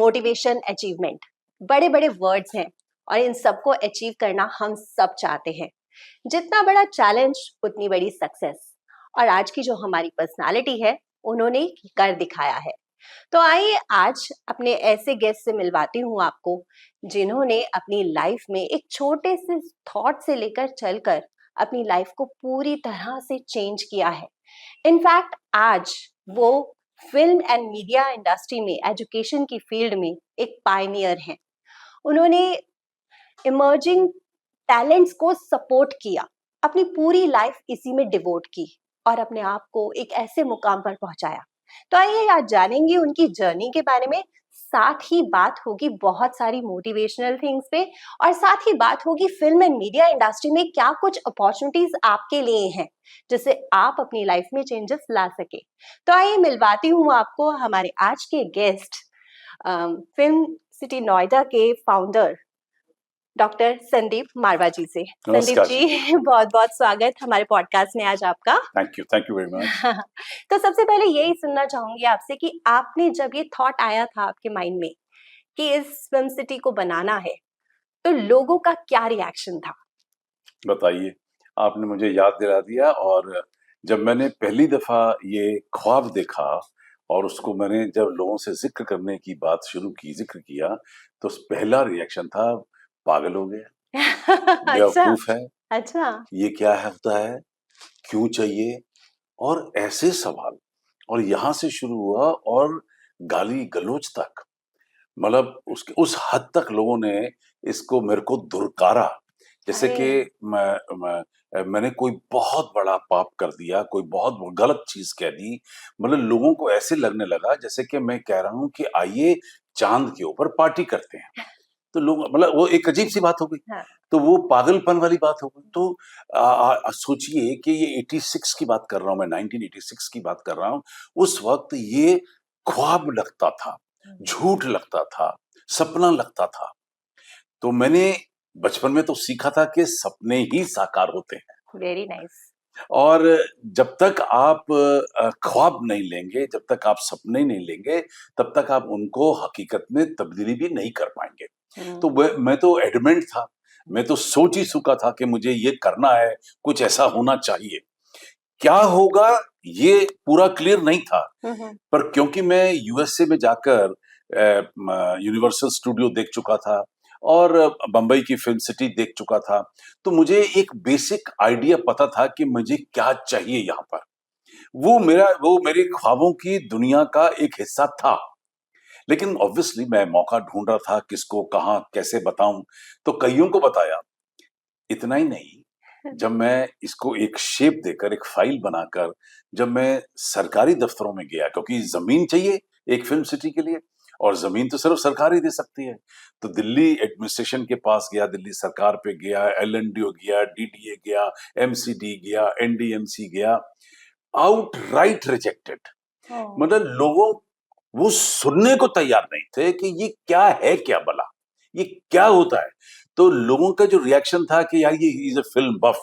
Motivation, achievement, बड़े बड़े words हैं और इन सबको अचीव करना हम सब चाहते हैं। जितना बड़ा चैलेंज उतनी बड़ी सक्सेस। और आज की जो हमारी पर्सनालिटी है उन्होंने कर दिखाया है। तो आइए आज अपने ऐसे गेस्ट से मिलवाती हूँ आपको जिन्होंने अपनी लाइफ में एक छोटे से थॉट से लेकर चलकर अपनी लाइफ को पूरी तरह से चेंज किया है। इनफैक्ट आज वो फिल्म एंड मीडिया इंडस्ट्री में एजुकेशन की फील्ड में एक पायनियर हैं। उन्होंने इमर्जिंग टैलेंट्स को सपोर्ट किया, अपनी पूरी लाइफ इसी में डिवोट की और अपने आप को एक ऐसे मुकाम पर पहुंचाया। तो आइए आज जानेंगे उनकी जर्नी के बारे में, साथ ही बात होगी बहुत सारी मोटिवेशनल थिंग्स पे और साथ ही बात होगी फिल्म एंड मीडिया इंडस्ट्री में क्या कुछ अपॉर्चुनिटीज आपके लिए हैं जिससे आप अपनी लाइफ में चेंजेस ला सके। तो आइए मिलवाती हूँ आपको हमारे आज के गेस्ट, फिल्म सिटी नोएडा के फाउंडर डॉक्टर संदीप मारवा जी से। संदीप जी बहुत बहुत स्वागत हमारे पॉडकास्ट में आज आपका। Thank you very much. तो सबसे पहले यही सुनना चाहूंगी आपसे कि आपने जब ये थॉट आया था आपके माइंड में कि इस फिल्म सिटी को बनाना है तो लोगों का क्या रिएक्शन था? बताइए, आपने मुझे याद दिला दिया। और जब मैंने पहली दफा ये ख्वाब देखा और उसको मैंने जब लोगों से जिक्र करने की बात शुरू की, जिक्र किया, तो पहला रिएक्शन था पागल हो गया, बेवकूफ है, अच्छा, ये क्या होता है, क्यों चाहिए, और ऐसे सवाल। और यहाँ से शुरू हुआ और गाली गलौज तक, मतलब उसके उस हद तक लोगों ने इसको मेरे को धुरकारा, जैसे कि मैंने कोई बहुत बड़ा पाप कर दिया, कोई बहुत गलत चीज कह दी। मतलब लोगों को ऐसे लगने लगा जैसे कि मैं कह रहा हूँ कि आइए चांद के ऊपर पार्टी करते हैं। तो लोग, मतलब वो एक अजीब सी बात हो गई। हाँ। तो वो पागलपन वाली बात हो गई। तो सोचिए कि ये 86 की बात कर रहा हूँ मैं, 1986 की बात कर रहा हूँ। उस वक्त ये ख्वाब लगता था, झूठ लगता था, सपना लगता था। तो मैंने बचपन में तो सीखा था कि सपने ही साकार होते हैं। Very nice. और जब तक आप ख्वाब नहीं लेंगे, जब तक आप सपने नहीं लेंगे, तब तक आप उनको हकीकत में तब्दीली भी नहीं कर पाएंगे। तो मैं तो एडमेंट था, मैं तो सोच ही चुका था कि मुझे ये करना है, कुछ ऐसा होना चाहिए। क्या होगा ये पूरा क्लियर नहीं था, पर क्योंकि मैं यूएसए में जाकर यूनिवर्सल स्टूडियो देख चुका था और बंबई की फिल्म सिटी देख चुका था, तो मुझे एक बेसिक आइडिया पता था कि मुझे क्या चाहिए यहाँ पर। वो मेरे ख्वाबों की दुनिया का एक हिस्सा था। लेकिन ऑब्वियसली मैं मौका ढूंढ रहा था, किसको कहाँ कैसे बताऊं। तो कईयों को बताया। इतना ही नहीं, जब मैं इसको एक शेप देकर, एक फाइल बनाकर, जब मैं सरकारी दफ्तरों में गया, क्योंकि जमीन चाहिए एक फिल्म सिटी के लिए, और जमीन तो सिर्फ सरकार ही दे सकती है। तो दिल्ली एडमिनिस्ट्रेशन के पास गया, दिल्ली सरकार पे गया, एलएनडीओ गया, डीडीए गया, एमसीडी गया, एनडीएमसी गया, आउटराइट रिजेक्टेड। मतलब लोगों, वो सुनने को तैयार नहीं थे कि ये क्या है, क्या भला ये क्या होता है। तो लोगों का जो रिएक्शन था कि यार ये इज अ फिल्म बफ,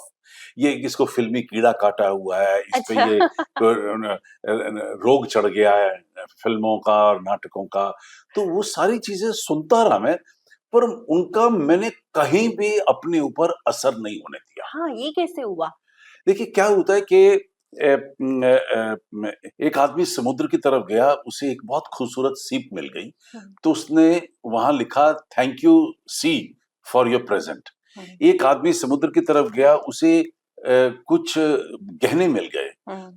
ये इसको फिल्मी कीड़ा काटा हुआ है, इस पे ये रोग चढ़ गया है फिल्मों का और नाटकों का। तो वो सारी चीजें सुनता रहा मैं, पर उनका मैंने कहीं भी अपने ऊपर असर नहीं होने दिया। हाँ, ये कैसे हुआ? देखिए क्या होता है कि एक आदमी समुद्र की तरफ गया, उसे एक बहुत खूबसूरत सीप मिल गई। तो उसने वहां लिखा, thank you sea for your present. एक आदमी समुद्र की तरफ गया, उसे कुछ गहने मिल गए,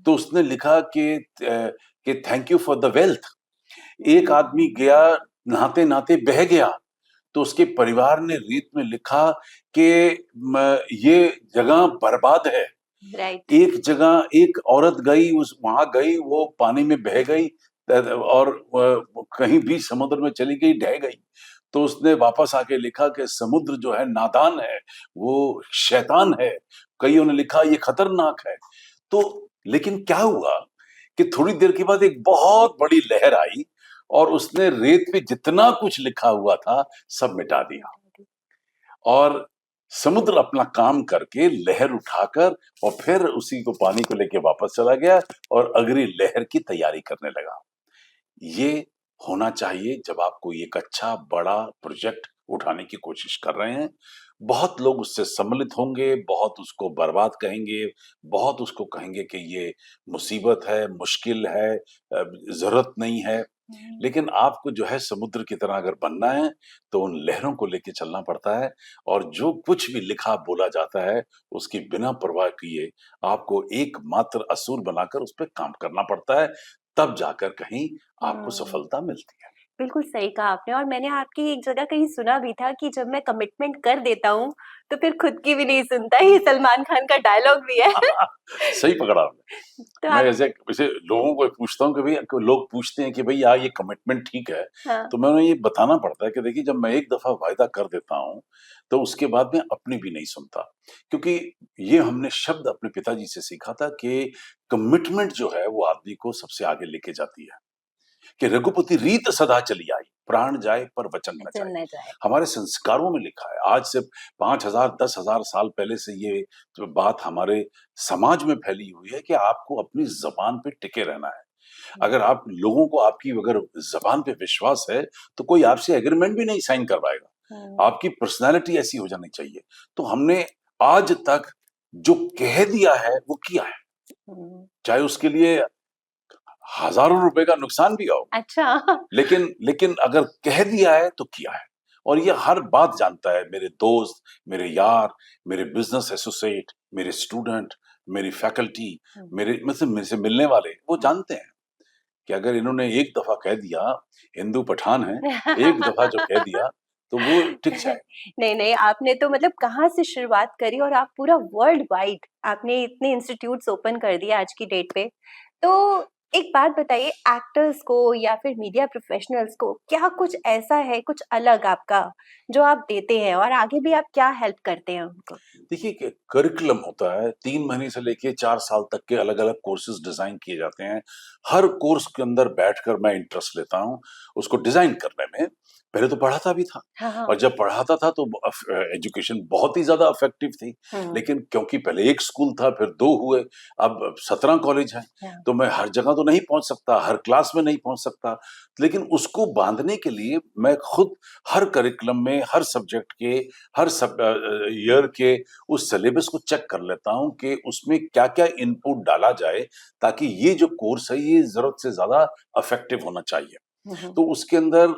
तो उसने लिखा कि thank you for the wealth. एक आदमी गया, नहाते नहाते बह गया, तो उसके परिवार ने रेत में लिखा कि ये जगह बर्बाद है। राइट। एक जगह एक औरत गई, वहां गई, वो पानी में बह गई और कहीं भी समुद्र में चली गई, ढह गई। तो उसने वापस आके लिखा कि समुद्र जो है नादान है, वो शैतान है। कईयों ने लिखा ये खतरनाक है। तो लेकिन क्या हुआ कि थोड़ी देर के बाद एक बहुत बड़ी लहर आई और उसने रेत पे जितना कुछ लिखा हुआ था सब मिटा दिया, और समुद्र अपना काम करके लहर उठाकर और फिर उसी को, पानी को लेके वापस चला गया और अगली लहर की तैयारी करने लगा। ये होना चाहिए जब आप कोई एक अच्छा बड़ा प्रोजेक्ट उठाने की कोशिश कर रहे हैं। बहुत लोग उससे सम्मिलित होंगे, बहुत उसको बर्बाद कहेंगे, बहुत उसको कहेंगे कि ये मुसीबत है, मुश्किल है, ज़रूरत नहीं है। हम्म। लेकिन आपको जो है समुद्र की तरह अगर बनना है, तो उन लहरों को लेके चलना पड़ता है और जो कुछ भी लिखा बोला जाता है, उसकी बिना परवाह किए आपको एकमात्र असूल बनाकर उस पे काम करना पड़ता है, तब जाकर कहीं आपको हम्म। सफलता मिलती है। बिल्कुल सही कहा आपने और मैंने आपकी एक जगह कहीं सुना भी था कि जब मैं कमिटमेंट कर देता हूँ, तो फिर खुद की भी नहीं सुनता, ये सलमान खान का डायलॉग भी है। सही पकड़ा आपने। तो मैं आप ऐसे वैसे लोगों को पूछता हूँ कि भई लोग पूछते हैं कि भई यार ये कमिटमेंट ठीक है, हाँ। तो मैं उन्हें ये बताना पड़ता है कि देखिए जब मैं एक दफ़ा वायदा कर देता हूँ, तो उसके बाद मैं अपनी भी नहीं सुनता। क्योंकि ये हमने शब्द अपने पिताजी से सीखा था कि कमिटमेंट जो है वो आदमी को सबसे आगे लेके जाती है। कि रघुपति रीत सदा चली आई, प्राण जाए पर वचन न जाए। चलना जाए। हमारे संस्कारों में लिखा है, आज से 5,000 10,000 साल पहले से ये जो बात हमारे समाज में फैली हुई है कि आपको अपनी ज़बान पे टिके रहना है। हुँ, अगर आप लोगों को आपकी अगर ज़बान पे विश्वास है, तो कोई आपसे एग्रीमेंट भी नहीं साइन करवाएगा। हुँ, आपकी पर्सनैलिटी ऐसी हो जानी चाहिए। तो हमने आज तक जो कह दिया है, वो किया है। हुँ। चाहे उसके लिए हज़ारों रुपए का नुकसान भी हो। अच्छा। लेकिन लेकिन अगर कह दिया है तो किया है और ये हर बात जानता है मेरे दोस्त, मेरे यार, मेरे बिज़नेस एसोसिएट, मेरे स्टूडेंट, मेरी फैकल्टी, हुँ, मेरे मतलब मेरे से मिलने वाले, वो हुँ। जानते हैं कि अगर इन्होंने एक दफ़ा कह दिया, हिंदू पठान है, एक दफ़ा जो कह दिया, तो वो टिक जाएगा। नहीं, नहीं, आपने तो मतलब कहाँ से शुरुआत करी और आप पूरा वर्ल्ड वाइड आपने इतने इंस्टीट्यूट्स ओपन कर दिए आज की डेट पे। तो एक बात बताइए एक्टर्स को या फिर मीडिया प्रोफेशनल्स को क्या कुछ ऐसा है, कुछ अलग आपका जो आप देते हैं और आगे भी आप क्या हेल्प करते हैं उनको? देखिए कि करिकुलम होता है 3 महीने से लेके 4 साल तक के अलग-अलग कोर्सेज़ डिज़ाइन किए जाते हैं। हर कोर्स के अंदर बैठकर मैं इंटरेस्ट लेता हूँ, उसको डिज़ाइन करने में। पहले तो पढ़ाता भी था हाँ, और हाँ। जब पढ़ाता था तो एजुकेशन बहुत ही ज़्यादा इफ़ेक्टिव थी। हुँ, लेकिन क्योंकि पहले 1 स्कूल था, फिर 2 हुए, अब 17 कॉलेज हैं, हाँ। तो मैं हर जगह तो नहीं पहुँच सकता, हर क्लास में नहीं पहुँच सकता। लेकिन उसको बाँधने के लिए मैं खुद हर करिकुलम में, हर सब्जेक्ट के, हर ईयर के उस सिलेबस को चेक कर लेता हूँ कि उसमें क्या-क्या इनपुट डाला जाए, ताकि ये जो कोर्स है, ये ज़रूरत से ज़्यादा इफ़ेक्टिव होना चाहिए। हुँ, हुँ। तो उसके अंदर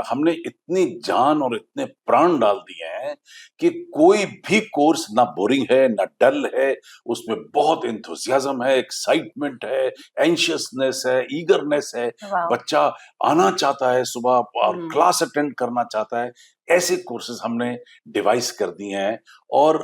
हमने इतनी जान और इतने प्राण डाल दिए हैं कि कोई भी कोर्स ना बोरिंग है, ना डल है, उसमें बहुत एंथुसियाज़्म है, एक्साइटमेंट है, एंशियसनेस है, ईगरनेस है। वाओ! बच्चा आना चाहता है सुबह और हुँ, क्लास अटेंड करना चाहता है। ऐसे कोर्सेज़ हमने डिवाइस कर दिए हैं और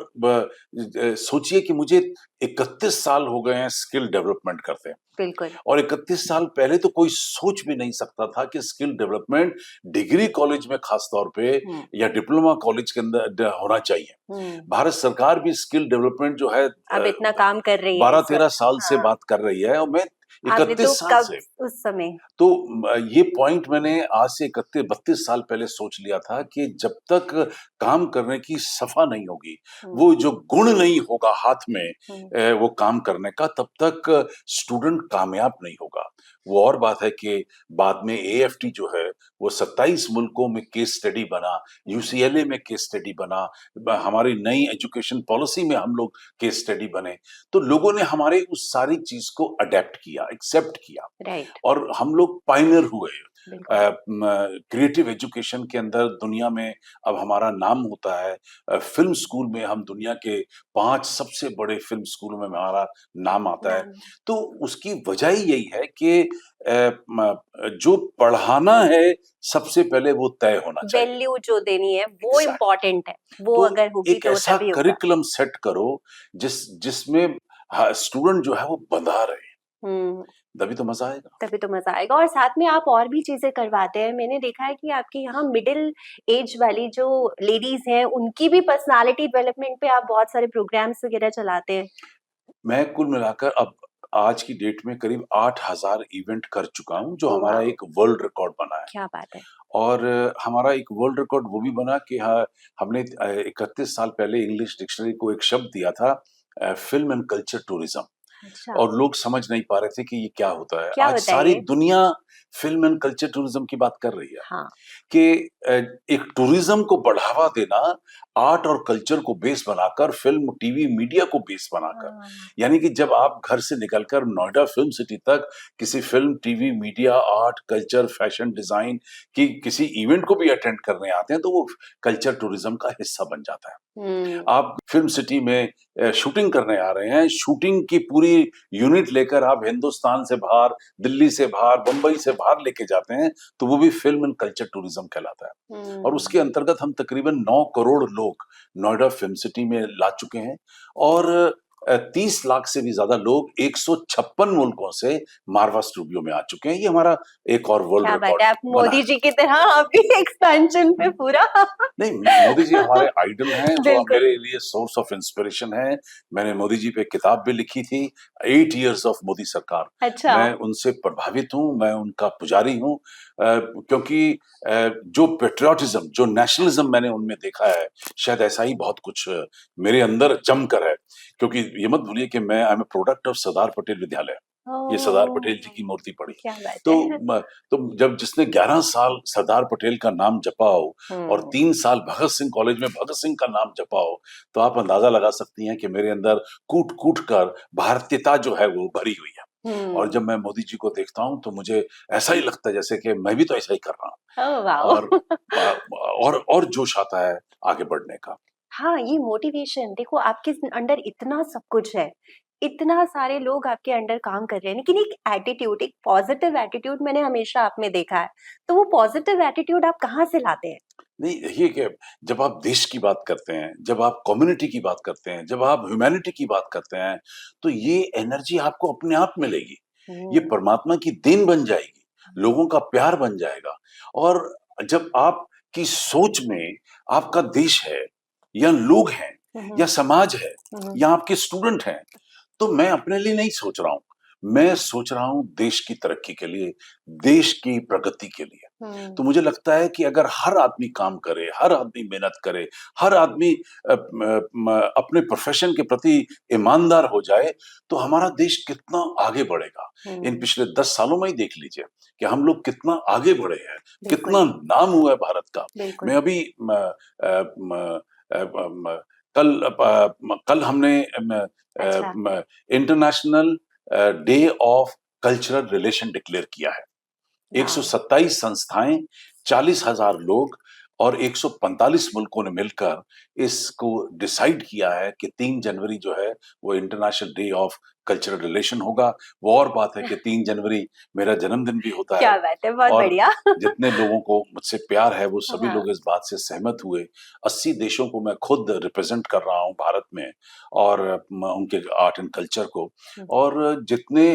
सोचिए कि मुझे 31 साल हो गए हैं स्किल डेवलपमेंट करते। बिल्कुल। और 31 साल पहले तो कोई सोच भी नहीं सकता था कि स्किल डेवलपमेंट डिग्री कॉलेज में खास तौर पे हुँ, या डिप्लोमा कॉलेज के अंदर होना चाहिए। हुँ। भारत सरकार भी स्किल डेवलपमेंट जो है अब इतना काम कर रही है इस 12-13 वक़्त। साल से हाँ, बात कर रही है और मैं आपने तो 31 साल कब से उस समय तो ये पॉइंट मैंने आज से 31-32 साल पहले सोच लिया था कि जब तक काम करने की सफ़ा नहीं होगी, हुँ, वो जो गुण नहीं होगा हाथ में हुँ, वो काम करने का, तब तक स्टूडेंट कामयाब नहीं होगा। वो और बात है कि बाद में एएफटी जो है, वो 27 मुल्कों में केस स्टडी बना, हुँ। यूसीएलए में केस स्टडी बना, हमारी नई एजुकेशन पॉलिसी में हम लोग केस स्टडी बने। तो लोगों ने हमारे उस सारी चीज़ को अडैप्ट किया, एक्सेप्ट किया। राइट, और हम लोग पायनियर हुए। बिल्कुल। क्रिएटिव एजुकेशन के अंदर दुनिया में अब हमारा नाम होता है। फ़िल्म स्कूल में हम दुनिया के 5 सबसे बड़े फ़िल्म स्कूलों में हमारा नाम आता है। नाम तो उसकी वजह ही यही है कि जो पढ़ाना है सबसे पहले वो तय होना चाहिए। वैल्यू जो देनी है वो एग्ज़ैक्टली। इम्पोर्टेंट है, वो तो अगर होगी एक तो ऐसा तभी होगा। करिकुलम सेट करो जिसमें स्टूडेंट जो है वो बँधा रहे, हुँ, तभी तो मज़ा आएगा। तभी तो मज़ा आएगा और साथ में आप और भी चीज़ें करवाते हैं। मैंने देखा है कि आपके यहाँ मिडल एज वाली जो लेडीज़ हैं, उनकी भी पर्सनैलिटी डेवलपमेंट पे आप बहुत सारे प्रोग्राम्स वगैरह चलाते हैं। मैं कुल मिलाकर अब आज की डेट में करीब 8,000 इवेंट कर चुका हूँ, जो ओह हमारा वाओ! एक वर्ल्ड रिकॉर्ड बना है। क्या बात है। और हमारा एक वर्ल्ड रिकॉर्ड वो भी बना कि हाँ, हमने 31 साल पहले इंग्लिश डिक्शनरी को एक शब्द दिया था फ़िल्म एंड कल्चर टूरिज़्म अच्छा, और लोग समझ नहीं पा रहे थे कि ये क्या होता है। क्या आज होता है सारी ये? दुनिया फिल्म एंड कल्चर टूरिज्म की बात कर रही है हाँ। कि एक टूरिज्म को बढ़ावा देना, आर्ट और कल्चर को बेस बनाकर, फिल्म, टीवी, मीडिया को बेस बनाकर, यानी कि जब आप घर से निकलकर नोएडा फिल्म सिटी तक किसी film, TV, media, art, culture, fashion design की किसी इवेंट को भी अटेंड करने आते हैं तो वो कल्चर टूरिज्म का हिस्सा बन जाता है। आप फिल्म सिटी में शूटिंग करने आ रहे हैं, शूटिंग की पूरी यूनिट लेकर आप हिंदुस्तान से बाहर, दिल्ली से बाहर, बंबई से बाहर लेके जाते हैं, तो वो भी फिल्म एंड कल्चर टूरिज्म कहलाता है। और उसके अंतर्गत हम तकरीबन 9 करोड़ लोग नोएडा फिल्म सिटी में ला चुके हैं और 30 लाख से भी ज्यादा लोग 156 मुल्कों से मारवा स्टूडियो में आ चुके हैं। ये हमारा एक और वर्ल्ड क्या बात रिकॉर्ड है, आप बना मोदी है। जी की तरह आपकी एक्सपेंशन पे पूरा नहीं, मोदी जी हमारे आइडल हैं, वो बिल्कुल। मेरे लिए सोर्स ऑफ इंस्पिरेशन है। मैंने मोदी जी पे किताब भी लिखी थी, 8 इयर्स ऑफ मोदी सरकार। अच्छा। मैं उनसे प्रभावित हूँ, मैं उनका पुजारी हूँ, क्योंकि जो पैट्रियोटिज्म, जो नेशनलिज्म मैंने उनमें देखा है, शायद ऐसा ही बहुत कुछ मेरे अंदर जमकर है। क्योंकि ये मत भूलिए कि मैं I am a product of Sardar Patel Vidyalaya. ये सरदार पटेल जी की मूर्ति पड़ी। क्या बात तो है। तो जब जिसने 11 साल सरदार पटेल का नाम जपा हो और 3 साल भगत सिंह कॉलेज में भगत सिंह का नाम जपा हो, तो आप अंदाजा लगा सकती हैं कि मेरे अंदर कूट-कूट कर भारतीयता जो है वो भरी हुई है। और जब मैं मोदी जी को देखता हूँ तो मुझे ऐसा ही लगता है जैसे कि मैं भी तो ऐसा ही कर रहा हूँ। Oh wow. और और जोश आता है आगे बढ़ने का। हाँ, ये मोटिवेशन देखो, आपके अंडर इतना सब कुछ है, इतना सारे लोग आपके अंडर काम कर रहे हैं, लेकिन एक एटीट्यूड, एक पॉजिटिव एटीट्यूड मैंने हमेशा आप में देखा है। तो वो पॉजिटिव एटीट्यूड आप कहाँ से लाते हैं? नहीं, देखिए कि जब आप देश की बात करते हैं, जब आप कम्युनिटी की बात करते हैं, जब आप ह्यूमैनिटी की बात करते हैं, तो ये एनर्जी आपको अपने आप मिलेगी। ये हम्म। परमात्मा की देन बन जाएगी, लोगों का प्यार बन जाएगा। और जब आपकी सोच में आपका देश है या लोग हैं या हम्म। समाज है हम्म। या आपके स्टूडेंट हैं, तो मैं अपने लिए नहीं सोच रहा हूँ। मैं सोच रहा हूँ देश की तरक्की के लिए, देश की प्रगति के लिए। तो मुझे लगता है कि अगर हर आदमी काम करे, हर आदमी मेहनत करे, हर आदमी अपने प्रोफेशन के प्रति ईमानदार हो जाए, तो हमारा देश कितना आगे बढ़ेगा। इन हम्म। पिछले 10 सालों में ही देख लीजिए कि हम लोग कितना आगे बढ़े हैं, बिल्कुल। कितना नाम हुआ है भारत का। बिल्कुल। मैं अभी अ, म, अ, म, कल हमने अच्छा। International day of cultural relation declare किया है। वाओ। 127 संस्थाएं, 40,000 लोग और 145 मुल्कों ने मिलकर इसको डिसाइड किया है कि 3 जनवरी जो है वो international day of cultural relation होगा। वो और बात है कि 3 जनवरी मेरा जन्मदिन भी होता है क्या बात है, बहुत और बढ़िया। जितने लोगों को मुझसे प्यार है वो सभी हाँ। लोग इस बात से सहमत हुए। 80 देशों को मैं खुद रिप्रेजेंट कर रहा हूँ भारत में और उनके आर्ट एंड कल्चर को। और जितने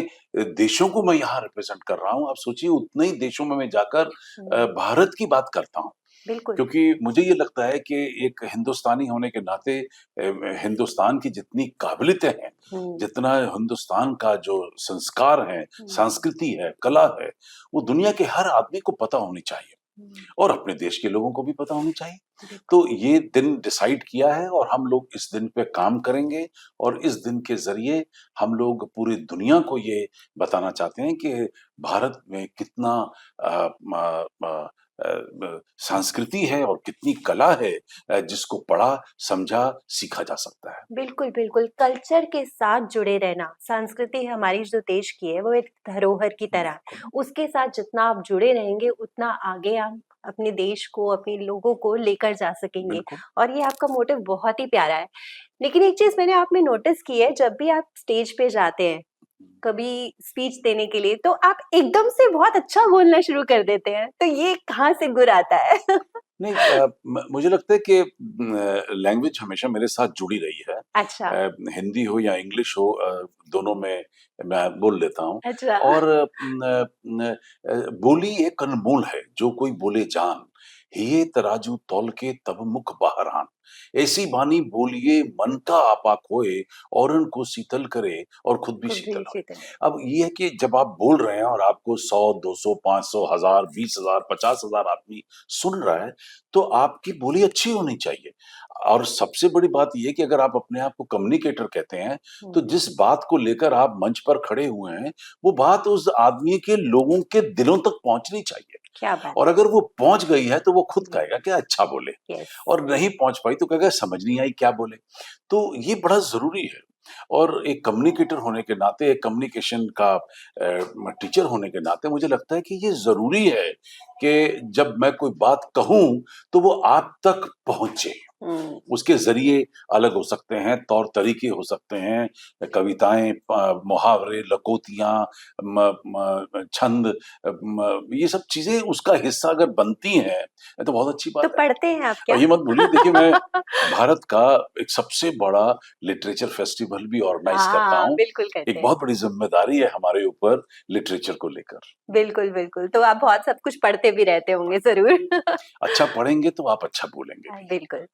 देशों को मैं यहाँ रिप्रेजेंट कर रहा हूँ, आप सोचिए उतने ही देशों में मैं जाकर भारत की बात करता हूँ। बिल्कुल। क्योंकि मुझे ये लगता है कि एक हिंदुस्तानी होने के नाते हिंदुस्तान की जितनी काबिलियतें हैं, हम्म। जितना हिंदुस्तान का जो संस्कार है, हम्म। संस्कृति है, कला है, वो दुनिया के हर आदमी को पता होनी चाहिए हम्म। और अपने देश के लोगों को भी पता होनी चाहिए। बिल्कुल। तो ये दिन डिसाइड किया है और हम लोग इस दिन पे काम करेंगे और इस दिन के ज़रिए हम लोग पूरी दुनिया को ये बताना चाहते हैं कि भारत में कितना अ, म म संस्कृति है और कितनी कला है, जिसको पढ़ा, समझा, सीखा जा सकता है। बिल्कुल, बिल्कुल। कल्चर के साथ जुड़े रहना, संस्कृति हमारी जो देश की है, वो एक धरोहर की तरह है। बिल्कुल, उसके साथ जितना आप जुड़े रहेंगे, उतना आगे आप अपने देश को, अपने लोगों को लेकर जा सकेंगे, बिल्कुल। और ये आपका मोटिव बहुत ही प्यारा है। लेकिन एक चीज़ मैंने आप में नोटिस की है, जब भी आप स्टेज पे जाते हैं, कभी स्पीच देने के लिए, तो आप एकदम से बहुत अच्छा बोलना शुरू कर देते हैं। तो ये कहाँ से गुण आता है? नहीं, मुझे लगता है कि लैंग्वेज हमेशा मेरे साथ जुड़ी रही है। अच्छा। हिंदी हो या इंग्लिश हो, दोनों में मैं बोल लेता हूँ। अच्छा। और बोली एक अनमोल है, जो कोई बोले जान, हिये तराजू तौल के तब मुख बाहरान। ऐसी बानी बोलिए मन का आपा खोए, औरन को शीतल करे और खुद भी खुद भी शीतल होए। शीतल है। अब ये है कि जब आप बोल रहे हैं और आपको 100, 200, 500, 1000, 20,000, 50,000 आदमी सुन रहा है, तो आपकी बोली अच्छी होनी चाहिए। और सबसे बड़ी बात ये है कि अगर आप अपने आप को कम्युनिकेटर कहते हैं, तो जिस बात को लेकर आप मंच पर खड़े हुए हैं, वो बात उस आदमी के लोगों के दिलों तक पहुँचनी चाहिए। क्या बात और अगर वो पहुँच गई है, तो वो खुद है। कहेगा कि अच्छा बोले, यस। और नहीं पहुँच पाई तो कहेगा समझ नहीं आई क्या बोले। तो ये बड़ा ज़रूरी है। और एक कम्युनिकेटर होने के नाते, एक कम्युनिकेशन का टीचर होने के नाते मुझे लगता है कि ये ज़रूरी है कि जब मैं कोई बात कहूँ, तो वो आप तक पहुँचे। हुँ। उसके ज़रिए अलग हो सकते हैं, तौर-तरीके हो सकते हैं, कविताएँ, मुहावरे, लकोतियाँ, म म छंद, ये सब चीज़ें उसका हिस्सा अगर बनती हैं, तो बहुत अच्छी तो बात है। पढ़ते हैं आप और क्या? ये मत भूलिए, देखिए मैं भारत का एक सबसे बड़ा लिटरेचर फेस्टिवल भी ऑर्गेनाइज़ करता हाँ, हूँ। बिल्कुल करते एक हैं। बहुत बड़ी ज़िम्मेदारी है हमारे ऊपर लिटरेचर को लेकर। बिल्कुल, बिल्कुल। तो आप बहुत सब कुछ पढ़ते भी रहते होंगे ज़रूर। अच्छा पढ़ेंगे तो आप अच्छा बोलेंगे हाँ, भी। बिल्कुल।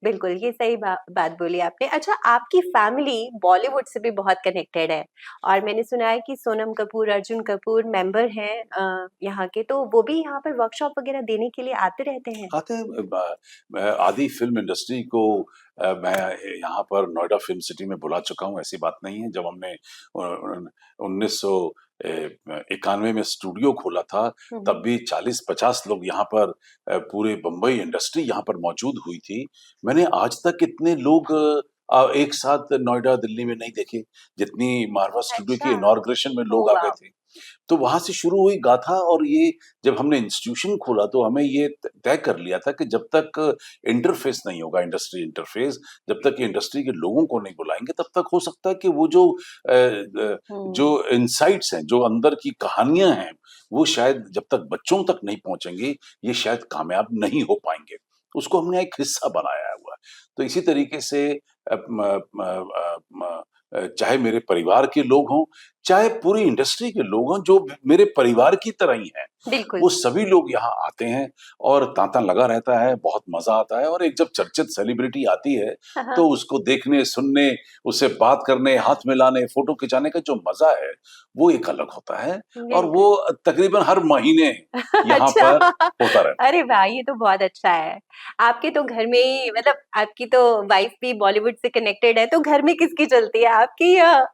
बिल्कुल, ये सही बात बोली आपने। अच्छा, आपकी फैमिली बॉलीवुड से भी बहुत कनेक्टेड है और मैंने सुना है कि सोनम कपूर, अर्जुन कपूर मेंबर हैं यहाँ के, तो वो भी यहाँ पर वर्कशॉप वगैरह देने के लिए आते रहते हैं? आते हैं, मैं आदि फ़िल्म इंडस्ट्री को मैं यहाँ पर नोएडा फ़िल्म सिटी में बुला चुका हूँ, ऐसी बात नहीं है। जब हमने 1991 में स्टूडियो खोला था, हुँ, हुँ। तब भी 40-50 लोग यहाँ पर, पूरे बम्बई इंडस्ट्री यहाँ पर मौजूद हुई थी। मैंने आज तक इतने लोग एक साथ नोएडा, दिल्ली में नहीं देखे, जितनी मारवा स्टूडियो की अच्छा। इनॉग्रेशन में ओह लोग आ गए वाओ! थे। तो वहाँ से शुरू हुई गाथा, और ये जब हमने इंस्टीट्यूशन खोला तो हमें ये तय कर लिया था कि जब तक इंटरफेस नहीं होगा, इंडस्ट्री इंटरफेस, जब तक ये इंडस्ट्री के लोगों को नहीं बुलाएँगे, तब तक हो सकता है कि वो जो हुँ। इनसाइट्स हैं, जो अंदर की कहानियाँ हैं, वो शायद जब तक बच्चों तक नहीं पहुँचेंगी, ये शायद कामयाब नहीं हो पाएँगे। उसको हमने एक हिस्सा बनाया हुआ है। तो इसी तरीके से अ, म म म चाहे मेरे परिवार के लोग हों, चाहे पूरी इंडस्ट्री के लोग हों, जो मेरे परिवार की तरह ही हैं, बिल्कुल। वो सभी लोग यहाँ आते हैं, और तांता लगा रहता है, बहुत मज़ा आता है। और एक जब चर्चित सेलिब्रिटी आती है, हाँ, तो हाँ। उसको देखने, सुनने, उससे बात करने, हाथ मिलाने, फ़ोटो खिंचाने का जो मज़ा है, वो एक अलग होता है, और बिल्कुल। वो तकरीबन हर महीने यहाँ अच्छा। पर होता रहता है। अरे वाह! ये तो बहुत अच्छा है। आपके तो घर में ही मतलब आपकी तो वाइफ भी बॉलीवुड से कनेक्टेड है, तो घर में किसकी चलती है, आपकी या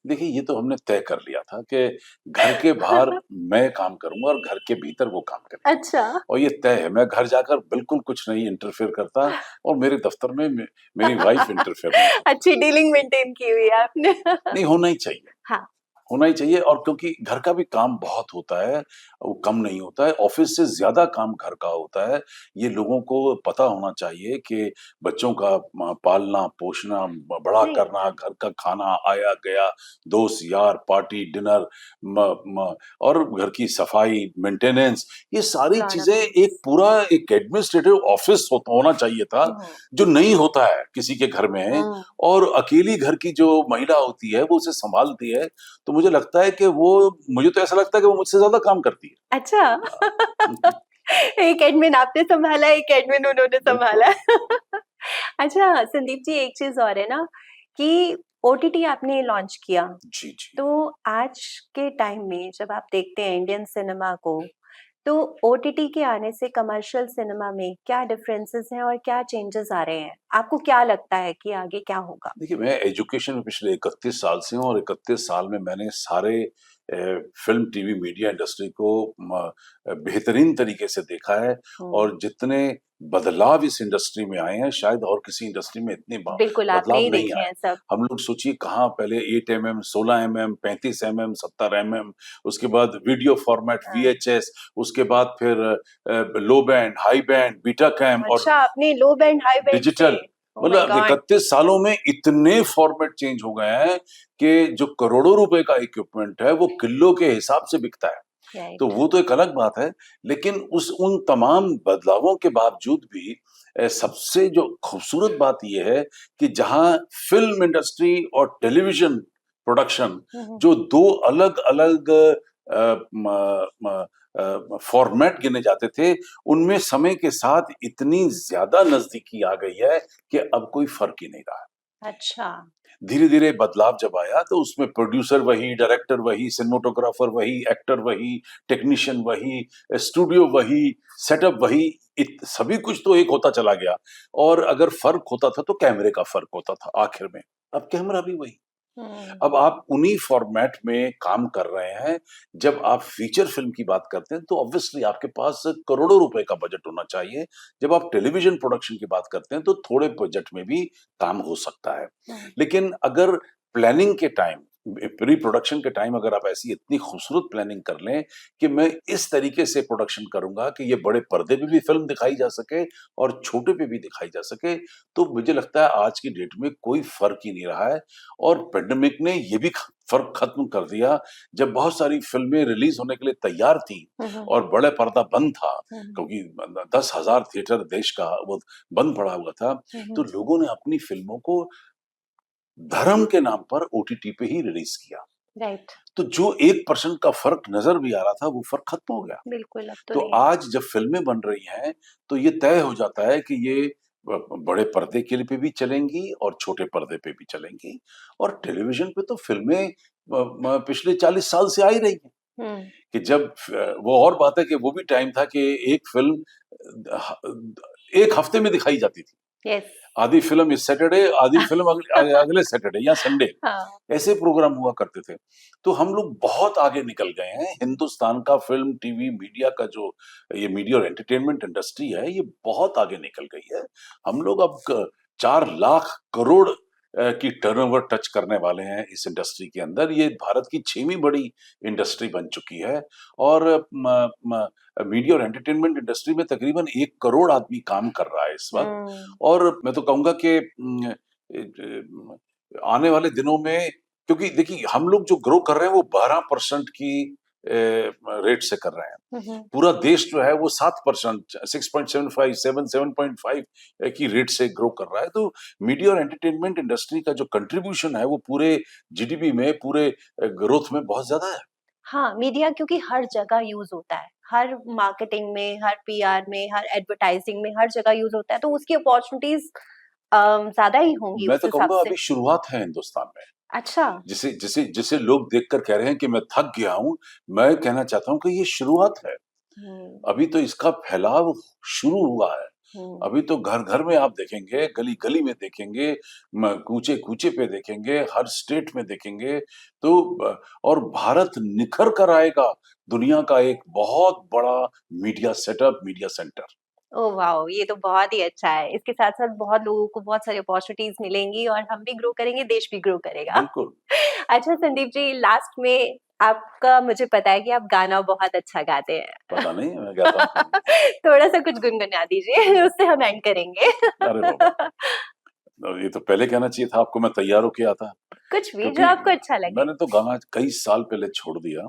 देखिए, ये तो हमने तय कर लिया था कि घर के बाहर मैं काम करूँगा और घर के भीतर वो काम करेगी। अच्छा। और ये तय है, मैं घर जाकर बिल्कुल कुछ नहीं इंटरफेयर करता, और मेरे दफ्तर में मेरी वाइफ इंटरफेयर नहीं करती। अच्छी डीलिंग मेंटेन की हुई है आपने। नहीं, होना ही चाहिए। हाँ। होना ही चाहिए, और क्योंकि घर का भी काम बहुत होता है, वो कम नहीं होता है, ऑफ़िस से ज़्यादा काम घर का होता है। ये लोगों को पता होना चाहिए कि बच्चों का पालना, पोषना, बड़ा सही करना, बात घर का खाना, आया-गया, दोस्त यार, पार्टी, डिनर, म म और घर की सफाई, मेंटेनेंस, ये सारी लॉट ऑफ चीज़ें एक थिंग्स। पूरा एक एडमिनिस्ट्रेटिव ऑफ़िस होना चाहिए था, हुँ, जो नहीं होता है किसी के घर में, हुँ। और अकेली घर की जो महिला होती है, वो उसे सँभालती है। तो मुझे लगता है कि वो, मुझे तो ऐसा लगता है कि वो मुझसे ज़्यादा काम करती है। अच्छा। हाँ। हुँ, हुँ। एक एडमिन आपने सँभाला, एक एडमिन उन्होंने बिल्कुल। सँभाला। अच्छा, संदीप जी एक चीज़ और है ना कि ओटीटी आपने लॉन्च किया, जी, जी। तो आज के टाइम में जब आप देखते हैं इंडियन सिनेमा को, तो ओटीटी के आने से कमर्शियल सिनेमा में क्या डिफरेंसेस हैं और क्या चेंजेस आ रहे हैं? आपको क्या लगता है कि आगे क्या होगा? देखिए, मैं एजुकेशन में पिछले 31 साल से हूँ, और 31 साल में मैंने सारे फ़िल्म, टीवी, मीडिया इंडस्ट्री को बेहतरीन तरीके से देखा है, हुँ, और जितने बदलाव इस इंडस्ट्री में आए हैं, शायद और किसी इंडस्ट्री में इतने बिल्कुल आपने बदलाव ही नहीं देखे आए। हैं सब। हम लोग सोचिए, कहाँ पहले 8 एमएम, 16 एमएम, 35 एमएम, 70 एमएम, उसके बाद वीडियो फॉर्मेट हाँ। वीएचएस, उसके बाद फिर low band, high band, Betacam, और अच्छा, आपने लो बैंड, हाई बैंड से डिजिटल। ओह माय मतलब गॉड! 31 सालों में इतने फॉर्मेट चेंज हो गए हैं कि जो करोड़ों रुपए का इक्विपमेंट है, वो किलो के हिसाब से बिकता है। तो राइट। वो तो एक अलग बात है, लेकिन उन तमाम बदलावों के बावजूद भी सबसे जो खूबसूरत बात ये है कि जहाँ फ़िल्म इंडस्ट्री और टेलीविज़न प्रोडक्शन, हुँ, हुँ। जो 2 अलग-अलग म म फ़ॉर्मेट गिने जाते थे, उनमें समय के साथ इतनी ज़्यादा नज़दीकी आ गई है कि अब कोई फ़र्क ही नहीं रहा। अच्छा। धीरे धीरे बदलाव जब आया तो उसमें प्रोड्यूसर वही, डायरेक्टर वही, सिनेमेटोग्राफर वही, एक्टर वही, टेक्नीशियन वही, स्टूडियो वही, सेटअप वही, सभी कुछ तो एक होता चला गया। और अगर फर्क होता था तो कैमरे का फर्क होता था आखिर में। अब कैमरा भी वही। हम्म। अब आप उन्हीं फॉर्मेट में काम कर रहे हैं। जब आप फीचर फिल्म की बात करते हैं तो ऑब्वियसली आपके पास करोड़ों रुपए का बजट होना चाहिए। जब आप टेलीविजन प्रोडक्शन की बात करते हैं तो थोड़े बजट में भी काम हो सकता है। हम्म। लेकिन अगर प्लानिंग के टाइम, प्री प्रोडक्शन के टाइम अगर आप ऐसी इतनी खूबसूरत प्लानिंग कर लें कि मैं इस तरीके से प्रोडक्शन करूंगा कि ये बड़े पर्दे पे भी फिल्म दिखाई जा सके और छोटे पे भी दिखाई जा सके, तो मुझे लगता है आज की डेट में कोई फर्क ही नहीं रहा है। और पेंडेमिक ने ये भी फर्क खत्म कर दिया। जब बहुत सारी फिल्में रिलीज होने के लिए तैयार थी हम्म। और बड़े पर्दा बंद था, हम्म। क्योंकि 10,000 थिएटर देश का वो बंद पड़ा हुआ था, तो हम्म। लोगों ने अपनी फिल्मों को धर्म के नाम पर ओटीटी पे ही रिलीज किया। राइट। तो जो 1% का फर्क नजर भी आ रहा था वो फर्क खत्म हो गया। बिल्कुल, अब तो तो नहीं है। आज जब फिल्में बन रही हैं तो ये तय हो जाता है कि ये बड़े पर्दे के लिए पे भी चलेंगी और छोटे पर्दे पे भी चलेंगी। और टेलीविजन पे तो फिल्में पिछले 40 साल से आ ही रही हैं। हम्म। कि जब वो और बात है कि वो भी टाइम था कि एक फिल्म एक हफ्ते में दिखाई जाती थी। यस। आधी फिल्म इस सैटरडे, आधी फिल्म अगले सैटरडे या संडे, हाँ। ऐसे प्रोग्राम हुआ करते थे। तो हम लोग बहुत आगे निकल गए हैं। हिंदुस्तान का फिल्म, टीवी, मीडिया का जो ये मीडिया और एंटरटेनमेंट इंडस्ट्री है, ये बहुत आगे निकल गई है। हम लोग अब 4 लाख करोड़ की टर्नओवर टच करने वाले हैं इस इंडस्ट्री के अंदर। ये भारत की 6वीं बड़ी इंडस्ट्री बन चुकी है। और मीडिया और एंटरटेनमेंट इंडस्ट्री में तकरीबन 1 करोड़ आदमी काम कर रहा है इस वक्त। हम्म। और मैं तो कहूंगा कि आने वाले दिनों में, क्योंकि देखिए हम लोग जो ग्रो कर रहे हैं वो 12% की रेट से कर रहे हैं। हम्म। पूरा देश जो है वो 7%, 6.75, 7.5 की रेट से ग्रो कर रहा है। तो मीडिया और एंटरटेनमेंट इंडस्ट्री का जो कंट्रीब्यूशन है वो पूरे जीडीपी में, पूरे ग्रोथ में बहुत ज्यादा है। हाँ, मीडिया क्योंकि हर जगह यूज होता है, हर मार्केटिंग में, हर पीआर में, हर एडवर्टाइजिंग में, हर जगह यूज होता है, तो उसकी अपॉर्चुनिटीज ज्यादा ही होंगी मैं उस तो हिसाब कहूंगा से। अभी शुरुआत है हिंदुस्तान में। अच्छा। जिसे जिसे जिसे लोग देखकर कह रहे हैं कि मैं थक गया हूं, मैं कहना चाहता हूं कि ये शुरुआत है। हम्म। अभी तो इसका फैलाव शुरू हुआ है। हम्म। अभी तो घर-घर में आप देखेंगे, गली-गली में देखेंगे, कूचे-कूचे पे देखेंगे, हर स्टेट में देखेंगे। तो और भारत निखर कर आएगा दुनिया का एक बहुत बड़ा media setup, media centre. Oh wow! ये तो बहुत ही अच्छा है। इसके साथ-साथ बहुत लोगों को बहुत सारी अपॉर्च्युनिटीज़ मिलेंगी और हम भी ग्रो करेंगे, देश भी ग्रो करेगा। बिल्कुल। अच्छा संदीप जी, लास्ट में आपका मुझे पता है कि आप गाना बहुत अच्छा गाते हैं। पता नहीं मैं कहता हूँ। थोड़ा-सा कुछ गुनगुना दीजिए, उससे हम एंड करेंगे। अरे बाबा! ये तो पहले कहना चाहिए था आपको, मैं तैयार होके आता। कुछ भी जो क्योंकि आपको अच्छा लगे। मैंने तो गाना कई साल पहले छोड़ दिया।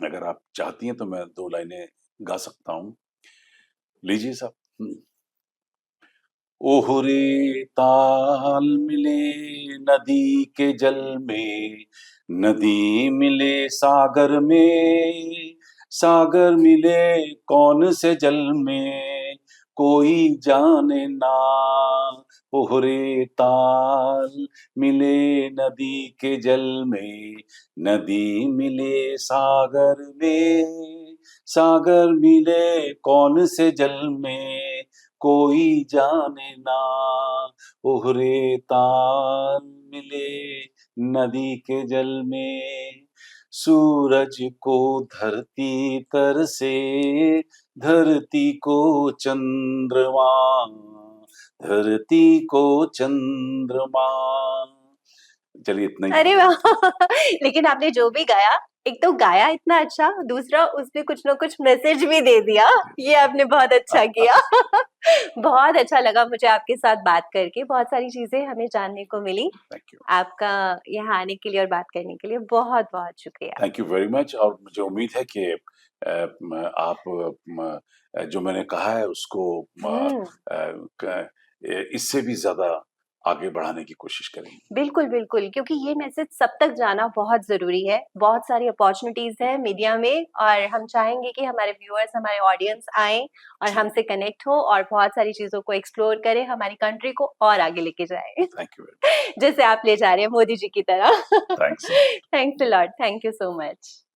अगर आप चाहती हैं तो मैं 2 लाइनें गा सकता हूँ। लीजिए साहब। ओहरे ताल मिले नदी के जल में, नदी मिले सागर में, सागर मिले कौन से जल में, कोई जाने ना। ओहरे ताल मिले नदी के जल में, नदी मिले सागर में, सागर मिले कौन से जल में, कोई जाने ना। ओहरे ताल मिले नदी के जल में, सूरज को धरती तर से, धरती को चंद्रमा, धरती को चंद्रमा। चलिए इतना ही अरे बहुत वाह! है। लेकिन आपने जो भी गाया, एक तो गाया इतना अच्छा, दूसरा उसमें कुछ ना कुछ मैसेज भी दे दिया। ये आपने बहुत अच्छा किया। बहुत अच्छा लगा मुझे आपके साथ बात करके, बहुत सारी चीज़ें हमें जानने को मिली। Thank you. आपका यहाँ आने के लिए और बात करने के लिए बहुत-बहुत शुक्रिया। Thank you very much. और मुझे उम्मीद है कि आप जो मैंने कहा है उसको हुँ। इससे भी ज्यादा आगे बढ़ाने की कोशिश करेंगे। बिल्कुल, बिल्कुल, क्योंकि ये मैसेज सब तक जाना बहुत ज़रूरी है। बहुत सारी अपॉर्च्युनिटीज़ हैं मीडिया में और हम चाहेंगे कि हमारे व्यूअर्स, हमारे ऑडियंस आएँ और जी, हमसे कनेक्ट हो और बहुत सारी चीज़ों को एक्सप्लोर करें, हमारी कंट्री को और आगे लेके जाएँ। Thank you very much. जैसे आप ले जा रहे हैं मोदी जी की तरह। Thanks a lot. Thanks a lot, thank you so much.